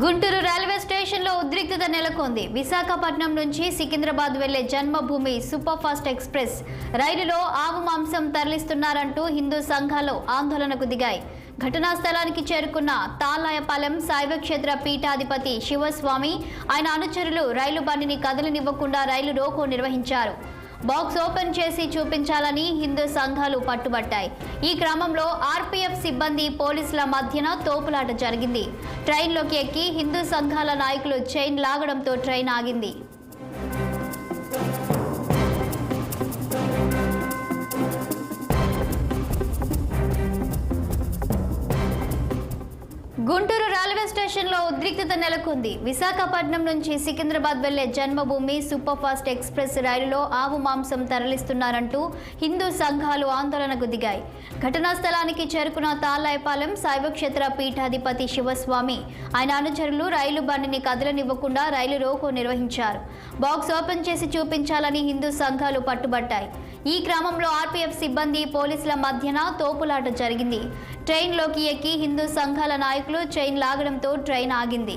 Guntur railway స్టేషన్లో ఉద్రిక్తత నెలకొంది. విశాఖపట్నం నుంచి సికింద్రాబాద్ వెళ్లే జన్మభూమి సూపర్ ఫాస్ట్ ఎక్స్ప్రెస్ రైలులో ఆవు మాంసం తరలిస్తున్నారంటూ హిందూ సంఘాలు ఆందోళనకు దిగాయి. ఘటనా స్థలానికి చేరుకున్న తాళ్ళాయపాలెం శైవక్షేత్ర పీఠాధిపతి శివస్వామి ఆయన అనుచరులు రైలు బండిని కదలనివ్వకుండా రైలు రోకో నిర్వహించారు. బాక్స్ ఓపెన్ చేసి చూపించాలని హిందూ సంఘాలు పట్టుబట్టాయి. ఈ క్రమంలో ఆర్పీఎఫ్ సిబ్బంది పోలీసుల మధ్యన తోపులాట జరిగింది. ట్రైన్లోకి ఎక్కి హిందూ సంఘాల నాయకులు చైన్ లాగడంతో ట్రైన్ ఆగింది. గుంటూరు రైల్వే స్టేషన్లో ఉద్రిక్తత నెలకొంది. విశాఖపట్నం నుంచి సికింద్రాబాద్ వెళ్లే జన్మభూమి సూపర్ ఫాస్ట్ ఎక్స్ప్రెస్ రైలులో ఆవు మాంసం తరలిస్తున్నారంటూ హిందూ సంఘాలు ఆందోళనకు దిగాయి. ఘటనా స్థలానికి చేరుకున్న తాళ్ళాయపాలెం శైవక్షేత్ర పీఠాధిపతి శివస్వామి ఆయన అనుచరులు రైలు బండిని కదలనివ్వకుండా రైలు రోకో నిర్వహించారు. బాక్స్ ఓపెన్ చేసి చూపించాలని హిందూ సంఘాలు పట్టుబట్టాయి. ఈ క్రమంలో ఆర్పీఎఫ్ సిబ్బంది పోలీసుల మధ్యన తోపులాట జరిగింది. ట్రైన్లోకి ఎక్కి హిందూ సంఘాల నాయకులు చైన్ లాగడంతో ట్రైన్ ఆగింది.